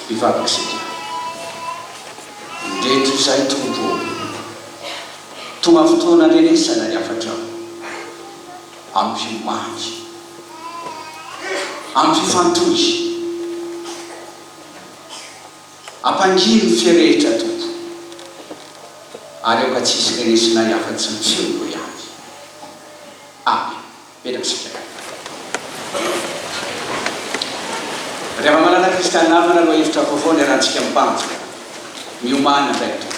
ivavakisika ndretry izay tombo tonga fotoana renesana ny afatrao ampiomagy ampifantozy ampanginy firehetra tombo ary eo ka tsisy renesina iafatsy mifiogo ihany amen petraksika rehefa manana kristianina namana aloha hevitra fofoany rahantsika mipanjaka miomana ndray tombo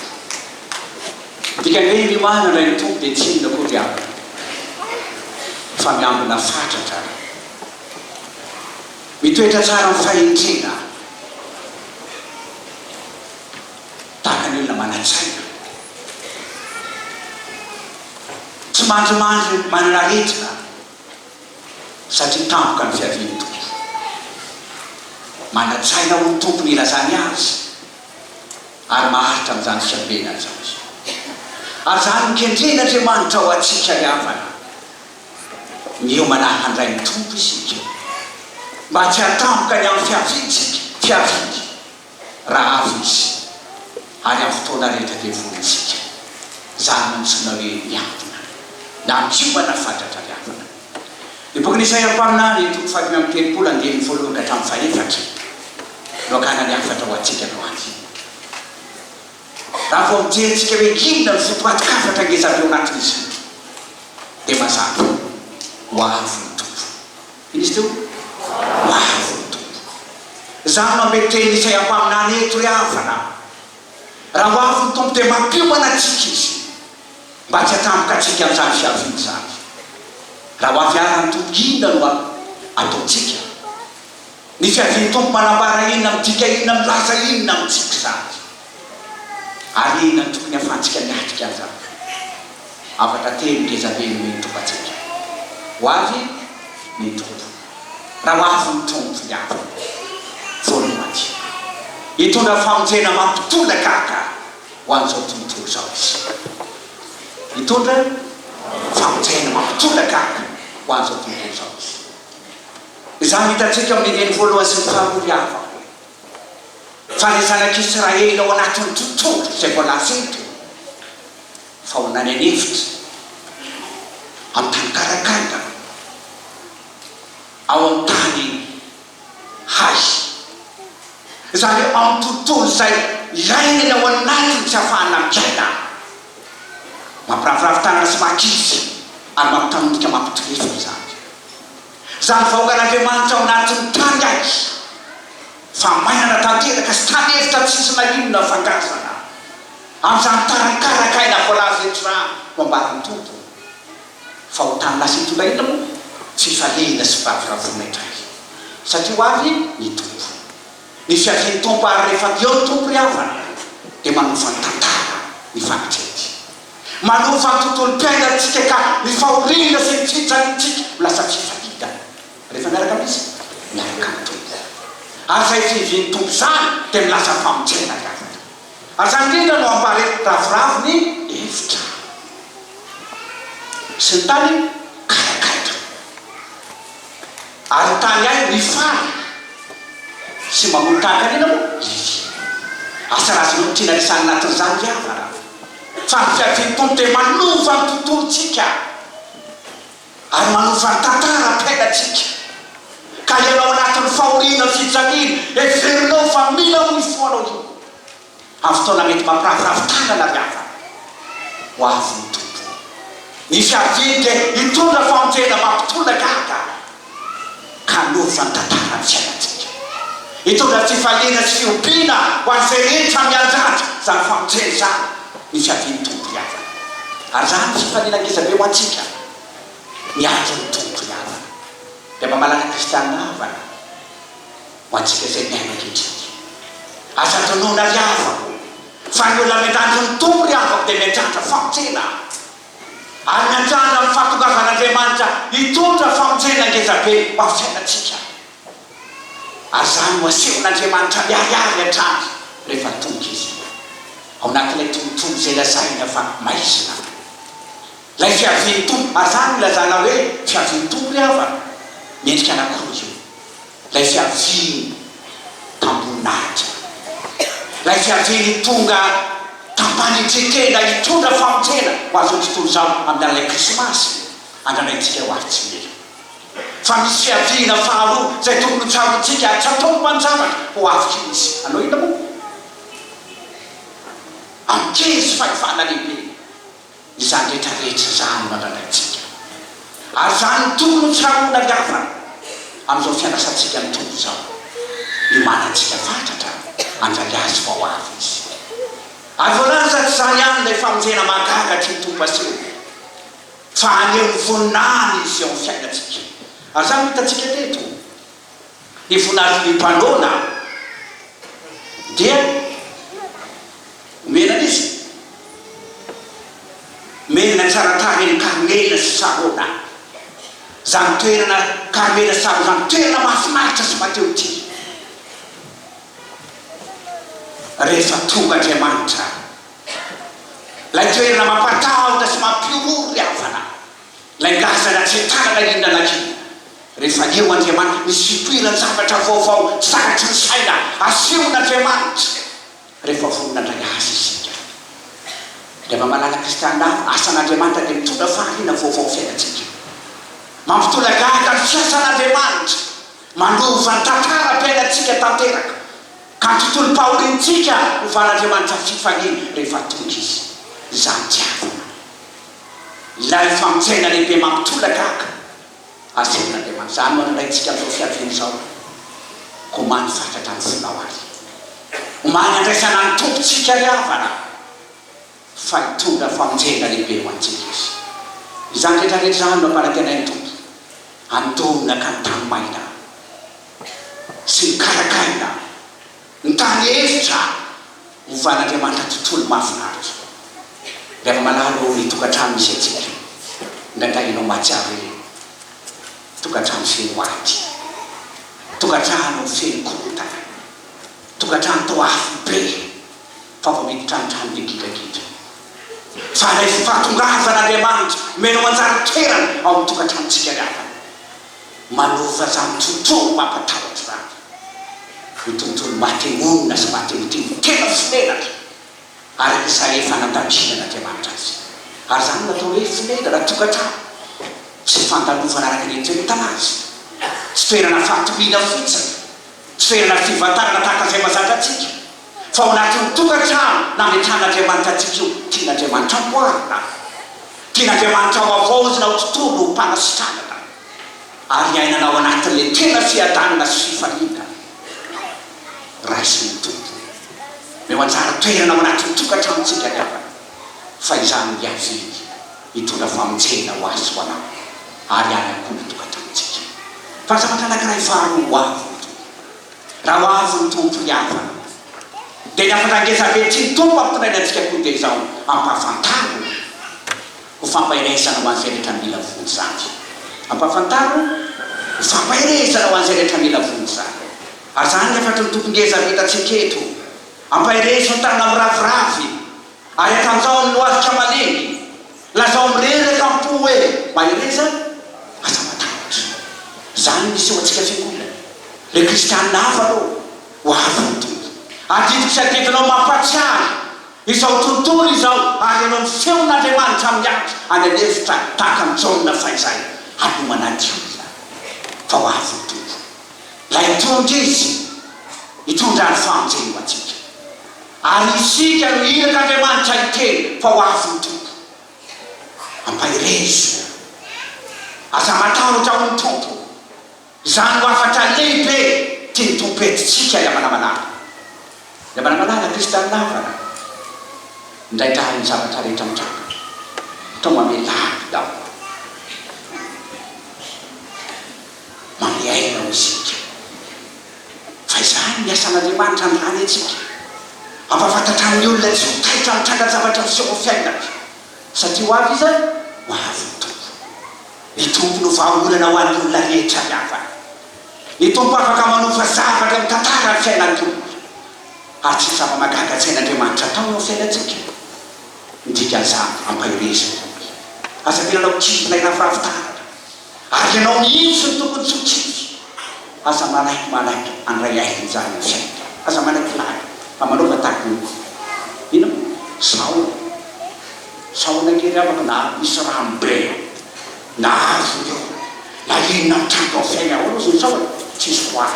dikany hoe miomana ndray tombo dia tsy inona koa riavana fa miambina fatratra mitoetra tsara mifahentrena tahaka ny olona manatsaina tsy mandrimandry manana aretina satria tampoka ny fiaviany tombo manatsaina ho ny tompony ilazany azy ary maharitra amin'izany fiambena zany ary zany mikendrena Andriamanitra ao atsika riavana ny eo manahy handray ny tombo isika mba tsy hatampoka ny amin'ny fiaviany raha avy izy ary amin'ny fotoana rehetra dia vonintsika zany mantsona hoe miantona na miomana fatratra riavana ny boky Isaia mpaminany toko 5:30 andiny voalohany ka hatramin'ny faefatra no akana ny afatra ho atsika no azy raha vao mijerentsika hoe inona ny fotoatikafatra ngezabe ao anatin'izy dia mazava ho avy ny tombo izy teo ho avy ny tombo zany mambetreny Isaia mpaminany eto riavana raha ho avy ny tombo dia mampiomana atsika izy mba tsy hatampoka atsika amin'izany fiaviany zany raha ho avy ary ny tombo inona no ataotsika ny fiaviany tombo manambara inona midika inona milaza inona mitsika zany ary inona ny tokony hafantsika miatrika an'izany afatra telo ngezabe no hoe tombo atsika ho avy ny tombo raha ho avy ny tombo riavana voalohany hitondra famonjena mampitondrakaka ho an'izao tontolo zao izy hitondra famonjena mampitondrakaka ho an'izao tontolo zao izy izany hitatsika amin'ny ndeny voalohany sy ny faharoa riavana fa ny zanak'Israely ao anatin'ny tontolo izay voalaza eto fa ho nany an'hevitra amin'ny tany karakara ao amin'ny tany hay zany hoe amin'ny tontolo izay ilainany ao anatiny tsy hafahana miaina mampiraviravitana sy makizy ary mampitanomika mampitorefy zany zany vahoakan'Andriamanitra ao anatin'ny tany aiky fa mainana tanteraka sy tany hevitra tsisy na inona fangazana amin'izany tarakarakaina voalaza eto raha mambarany tombo fa ho tany lasa hitondra ina moa fifalena sy fahaviravona indray satria ho avy ny tombo ny fiaviany tombo ary rehefa eo ny tombo riavana dia manova ny tantara ny fanitrety manova ny tontolo mpiainantsika ka ny fahoriana sy ny fitsanintsika lasa fifalita rehefa miaraka amizy miaraka amin'ny tombo ary zay fiviany tombo zany dia milasa famonjena riavana ary zany indrindra no ambare ravoravo ny hevitra sy ny tany karakara ary tany ahy mifaly sy mamono tahaka anina moa izy asa raha zy notiana risany anatin'izany riavana fa ny fiaviany tombo dia manova ny tontolotsika ary manova ny tantara mpiainatsika ka ianao anatin'ny fahoriana fijaliana everinao fa mila hoy foanao io amin'ny fotoana mety mampiraviravitana riavana ho avy ny tombo ny fiaviany dia hitondra famonjena mampitondrakaka ka nova ny tantara ny fiainatsika hitondra fifaliana sy fiompiana ho an'izay rehetra mianjatra zany famonjena zany ny fiaviany tombo riavana ary zany fifaliana ngezabe ho antsika miandro ny tombo riavana dia mba malaka kristianina havana ho antsika izay miaina ankehitriny asa tonoana riavako fa ny olona miandrandro ny tombo riavako dia miandrandra famonjena ary miandrandra amin'ny fahatongavan'Andriamanitra hitondra famonjena ngezabe ho amin'ny fiainatsika ary zany ho asehon'Andriamanitra miariary hatrany rehefa tonga izy ao anatin'ilay tontolo izay lazaina fa maizina lay fiaviany tombo ary zany milazana hoe fiaviany tombo riavana miendrika anankiroa io lay fiaviany tamboninahitra lay fiaveny tonga tampanitretena hitondra famonjena ho azo tontolo zao amin'ny alalay krismasy andranaitsika ho avy tsy mela fa misy fiaviana faharoa zay tokony hotsarotsika tsy ataoko manjavatra ho aviky misy anao ina moa amkezy fahefana lehibe izany rehetrarehetra zany mandranaitsika ary zany tokony hotsaroana liavana amin'izao fianasantsika ny tombo zao iomanatsika fatratra andraly azy fa ho avy izy ary voalaza tsy zany ihany lay famonjena magagatry ny tompo aseo fa aneo ny voninany izy eo amin'ny fiainatsika ary zany hitatsika teto ny voninany libanona dia menana izy menana tsaratany ny karmela sy sarona zany toerana karmela sy sarona zany toerana mahafinaritra sy mateo ty rehefa tonga Andriamanitra lay toerana mampatahotra sy mampiorory avana lay gazana tsy tanana inanakina rehefa eo Andriamanitra misy fipoirany zavatra vaovao saratry ny saina aseon'Andriamanitra rehefa voninandray azy isika rehefa malala kristianina asan'Andriamanitra dia mitondra fahaliana vaovao fiainatsika mampitolagaga ny fiasan'Andriamanitra manova ny tantara-piainatsika tanteraka ka ny tontolo paolintsika hovan'Andriamanitra fifaliana rehefa tonga izy zany tiavana ilay famonjena lehibe mampitolagaga aseon'Andriamanitra zany manandrayntsika amin'izao fiaviana zao komany fatratra ny fonao azy omany andraisana ny tompontsika riavana fa hitondra famonjena lehibe ho antsika izy izany rehetrarehetra zany mampanantenay ny tompo andonina ka ny tany maina sy ny karakaina ny tany efitra hovan'Andriamanitra tontolo mahafinaritra rehefa malalo ny tokantrano misy atsika ndraindrainao mahatsiaro hoe tokantrano feno aty tokantrano feno korotana tokantrano tao afo be fa vao mety tranotrano le gidagida fa lay fahatongavan'Andriamanitra menao anjara toerana ao amin'ny tokantranontsika riavana manova zany tontolo mampatahotra zany ny tontolo mahatemonina sy mahatemotemo tena fimenatra araka izay efa nandaminan'Andriamanitra azy ary zany natao hoe fimenana tokantrano tsy fandalovana araka rehetrarehetra anazy tsy toerana fatoriana fotsiny tsy toerana fivatarana tahaka izay mazatra atsika fa ao anatin'ny tokantrano nametran'Andriamanitra atsika io tian'Andriamanitra amboarina tian'Andriamanitra ao avaozina ho tontolo mpanasitranana ary ainanao anatin'le tena fiadanana sy fifaliana raisiny tompo meo anjara toerana ao anatin'ny tokantranontsika riavana fa izany liaviny hitondra famonjena ho azy ho anao ary any akoho ny tokantranontsika fa zavatra anankiray faharoa ho avy ny tompo raha ho avy ny tompo riavana dia ny afanangezabe tsy ny tompo ampitonainantsika koa dia izao ampahafantaro ho fampahiresana ho an'izay rehetra mila vony zany ampahafantaro ho fampahiresana ho an'izay rehetra mila vony zany ary zany efatry ny tompongeza vitatsika eto ampahiresy ny tanana miraviravy ary akan'izao ny loazika malemy lazao mireraka ampo hoe mahireza aza matahotra zany misy eo antsika fiangonana le kristianina hafa aloha ho avy ny tompo adidiko sy adidinao mampatsiary izao tontolo izao ary anao ny feon'Andriamanitra amin'ny andro any anefitra tahaka ny jaona faizay hanomanaty olona fa ho avy ny tompo lay hitondra izy hitondra ny famonjena ho antsika ary isika no irak'Andriamanitra hiteny fa ho avy ny tompo ampahiresina aza matahotra ao ny tompo zany ho afatra lehibe tia ny tompo etitsika iamanamanana iamanamanana kristianina havana indraitraha ny zavatra rehetra mitraka tao mamelady dao mameaina ho isika fa izany miasan'Andriamanitra andrany atsika ampafantatra amin'ny olona tsy ho taitra mitranga zavatra miseho fiainana satria ho avy izy ho avy ny tompo ny tompo no vahaolana ho an'ny olona rehetra riavana ny tompo afaka manova zavatra mitantara ny fiainan'ny olona ary tsy zava-magaga tsain'Andriamanitra tao ao fiainatsika ndikan'izany ampahiresina aza milanao kivina inaviravitaratra ary ianao mihitsy ny tokony tsy ho kivy aza malaiky andray ainy zany ny fiaina aza malaiky lahy fa manova tahaka ino saona kely afaka na misy rambe na azo io na inona mitranga ao fiaina ao aloha zany saona tsisy koa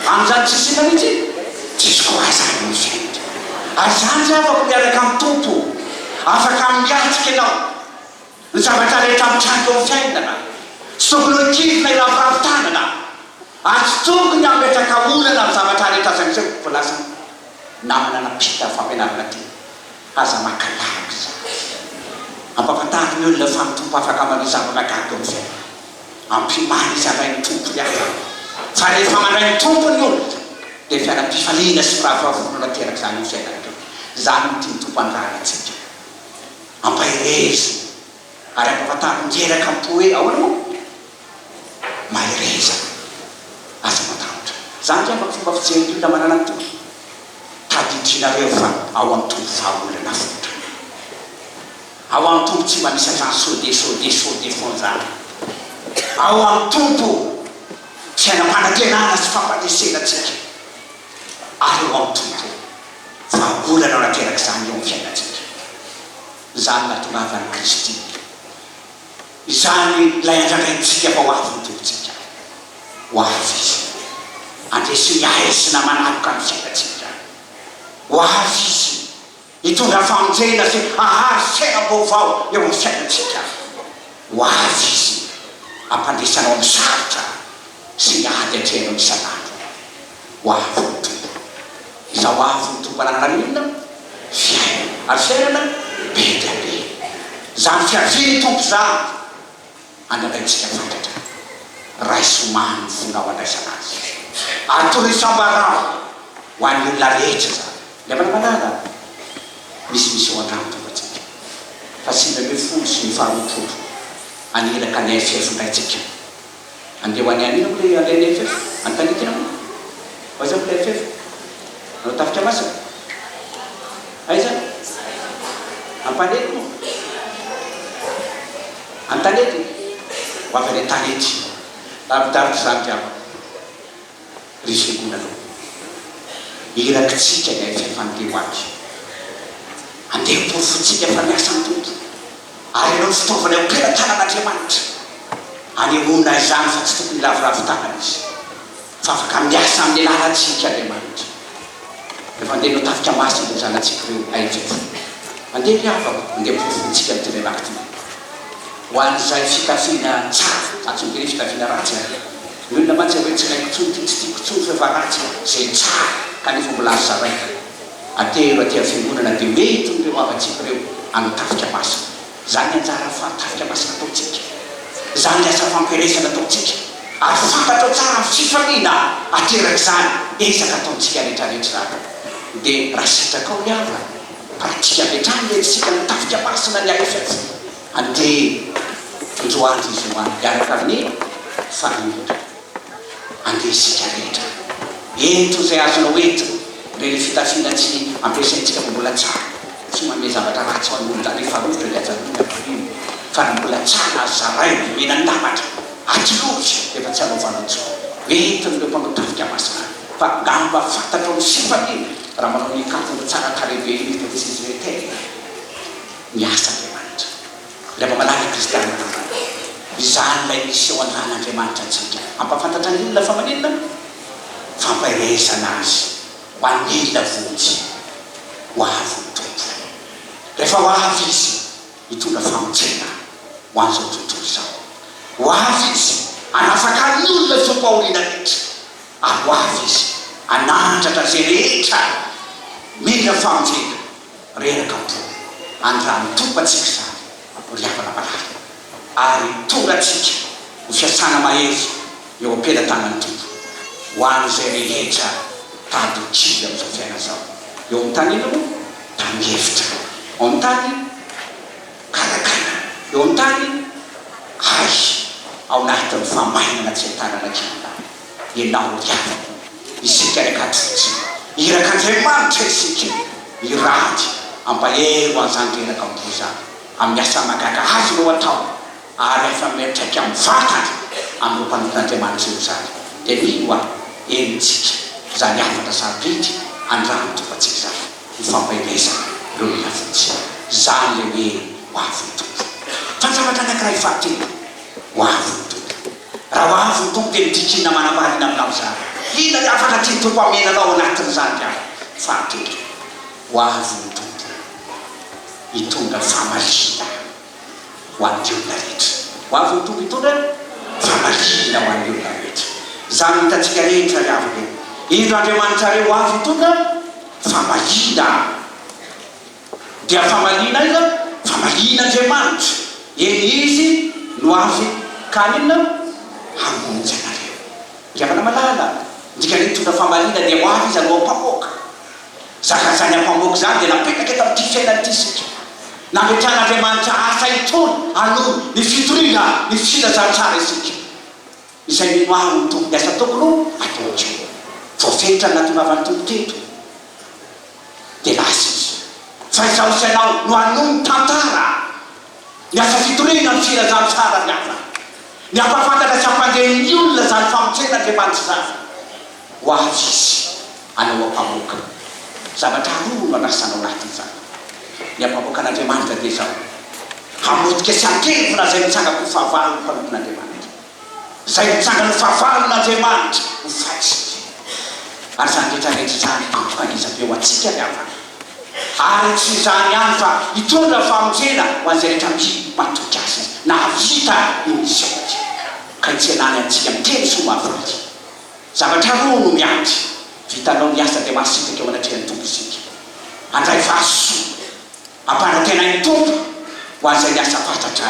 am'izany tsisina mihitsy tsisy koa zany ny fiaina azany zay afaka miaraka amin'ny tompo afaka miatsika ianao ny zavatra rehetra mitranga ao fiainana tsy tokony hokivina iraviravin-tanana tsy tokony ametraka olana amin'ny zavatra rehetra zany zay fa lasa namana napita fampianarana ty aza makalaka za ampafatary ny olona fa ny tompo afaka manao zava-mahagaga ao fiaina ampimany izy andray ny tompo ihafa fa rehefa mandray ny tompo ny olona dia fiaram-pifaliana sy firahavavolo nateraky zany ny fiainana zany no tia ny tompo andranatsika ampahereza ary ampafatary njeraka ampoe ahoana moa mahereza aza matantra zany ty afaka fomba fijery olona manana ny tompo tadidrinareo fa ao amin'ny tompo fahaolana fotra ao amin'ny tompo tsy mba misy azany sode fonzany ao amin'ny tompo fiainam-panatenana sy fampanesenatsika ary eo amin'ny tompo fahaolana ao nateraky zany eo amin'ny fiainatsika zany natongavan'i Kristy izany ilay andranaitsika fa ho avy ny tompotsika ho avy izy andresy miaesina manaboka ny fiainatsika ho avy izy hitondra famonjena sy ahary fiainam-baovao eo amin'ny fiainatsika ho avy izy ampandresanao amin'ny sarotra sy miady atrehanao isan'andro ho avy ny tompo iza ho avy ny tompo ananana inona fiaina ary fiainana be dia be zany fiaviny tompo zany andranaitsika fantatra raisomany fonao andraisana azy ary toroisambarao ho an'ny olona rehetra zany le manamanana misy ao an-drano tompotsika fa simba me folo sy ny faharoapolo anelaka ny FF ndraitsika andeha ho any anina mo le alainy FF antanitina mo aiza mo le FF anao tafika masina aiza ampanety mo antanety ho avy any tanety lavidaritry zany tiava risegonanao irakitsika ny FF andeha ho aky andeha porofotsika fa miasa ny tompo ary anao fitaovana eo pera-tanan'Andriamanitra anehoana izany fa tsy tokony laviravi-tanana izy fa afaka miasa amin'ny alalantsika Andriamanitra rehefa andeha nao tafika masina ny zanatsika reo AFF andeha miavako andeha porofontsika ny teny anaky ty ho an'izay fitafiana tsara atsonge ny fitafiana ratsy ny olona mantsy hoe tsy laiko tsony ty tsy tiako tsony fa ratsy zay tsara kanefa mbola azo zaraika atero aty fiangonana dia mety nyreo avatsika reo anotafika masina zany anjara fatafika masina ataotsika zany asa fampiresana ataotsika ary fantatrao tsara fifaliana ateraky zany ezaka ataotsika rehetrarehetra zany dia raha sitrakao miava pratika avetrany etsika notafika masina ny AFF andeha androandro izy hoany iaraka amin'ny fahaolana andeha isika rehetra ento zay azonao entina reny fitafiana tsy ampiasaintsika fa mbola tsara tsy manome zavatra ratsy ho an'olona rehefa rotra le ajanona fa mbola tsara zaraina menandamatra atylozy efa tsy anaovanantsy entin'ireo mpanao tafika masina fa ngamba fantatro ny sifaliana raha manao nikatona tsara tarehibe iny tsisy retena miasa Andriamanitra rehefa malala kristiana izany lay misy eo an'Andriamanitra antsika ampafantatra ny olona fa maninona fampaherezana azy ho an'ilona vonjy ho avy ny tompo rehefa ho avy izy hitondra famonjena ho an'izao tontolo izao ho avy izy anafaka ny olona fiompaoriana rehetra ary ho avy izy anandratra zay rehetra mila famonjena reraka mpo andrano tompo atsika zany riavana malala ary tonga atsika ho fiasana mahery eo am-pelantanan'ny tompo ho an'izay rehetra tady kivy amin'izao fiaina zao eo amin'ny tany ino moa tany hevitra eo amin'ny tany karakara eo amin'ny tany hay ao anatin'ny famainana tsy an-tanana kivina ianao riavako isika rakaty fotsiny irak'Andriamanitra isika irady ampahery ho an'izany reraka ampo zany amin'ny asa mahagaga azy no atao ary efa miatraiky amin'ny vatany amin'ny mpanompon'Andriamanitra eo zany dia mino a enitsika zany afatra sarobidy andrano topatsika zany mifampaelezana ireo ilafotsy zany le hoe ho avy ny tompo fa ny zavatra anankiray fahatelo ho avy ny tompo raha ho avy ny tompo dia midikina manamarina aminao zany ina le afatra tia ny tompo amenanao anatin'izany ao fahatelo ho avy ny tompo hitondra famalina ho an'ny olona rehetra ho avy ny tompo hitondra famalina ho an'ny olona rehetra zany hitatsika rehetra ry avy reo ino Andriamanitra reo ho avy hitondra famalina dia famalina iza famalina Andriamanitra eny izy no avy ka inona hamonjy anareo ndiavana malala ndikany hitondra famalina dia ho avy izy aloha mpamoaka zakazany ampamoaka zany dia napetraka eto amin'ity fiainany ity sika nametran'Andriamanitra asa itony aloha ny fitoriana ny filazantsara isika izay mino aho ny tompo ny asa tokony ataotsio voafetra natonavany tompo teto dia lasa izy fa izao sy anao no anomy tantara ny asa fitoriana ny filazantsara ny hafa ny ampafantatra sy ampandehan'ny olona zany famontsen'Andriamanitra zany ho avy izy anao ampamoaka zavatra aroa no anasanao anatin'izany ny ampamoaka an'Andriamanitra dia zao hamotika sy ankevina zay mitsangako fahavalony mpanompon'Andriamanitra zay mitsangany fahavalon'Andriamanitra ho faitsika ary zany rehetrarehetra zany ampanizam-peo atsika ny avana ary tsy zany any fa hitondra famonjena ho an'izay rehetra mby matoky azy na vita iniziaty ka hitsenany antsika miteny somafaty zavatra roa no miandry vitanao ny asa dia masitaka eo anatrehan'ny tompo isika andray vasoa ampanatena ny tompo ho an'izay ny asa fantatra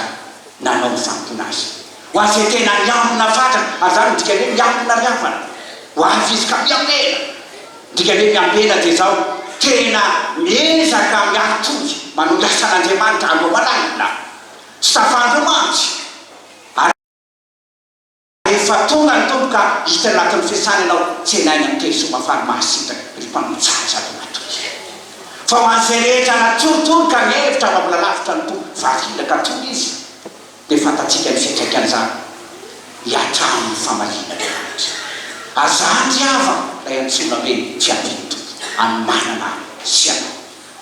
nanao ny fampona azy ho an'izay tena miambina fantatra ary zany ndika hoe miambina riavana ho avy izy ka miampena ndika hoe miampena dia zao tena miezaka miatoky manao asan'Andriamanitra aloha malahina tsy tafandromantsy ary rehefa tonga ny tompo ka hita anatin'ny fiasany ianao tsy enainy amin'ny teny somafary mahasitaka ry mpamonjanja alo matoky fa ho an'izay rehetra natoritory ka mihevitra mbola lavitra ny tompo varilaka toy izy dia fantatsika ny fiatraikan'izany hiatrano ny famalina Andriamanitra azany riava lay antsona hoe fiampinto any manana sy anao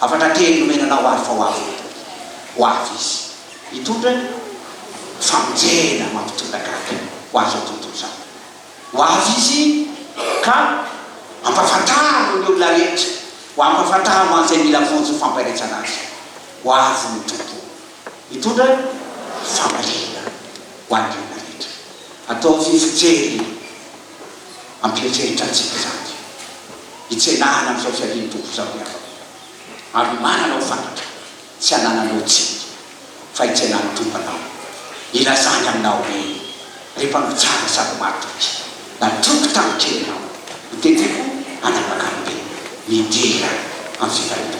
afatra teny nomenanao avy fa ho avy izy hitondra famonjena mampitondrakaka ho azo tontolo zany ho avy izy ka ampafantaro ny olona rehetra ho ampafantaro an'izay mila vonjy ny fampairetsana azy ho avy ny tompo hitondra famalina ho an'ny olona rehetra atao fifijery ampieritreritra antsika zany hitsenahana amin'izao fiadiany tompo zao iava ary mananao fantatra tsy anananao tsiny fa hitsenahany tompo anao ilazany aminao hoe rehefa mitsara sady matoky na toky taminkelinao mitetiko anapaka ambe midera amin'ny fivarita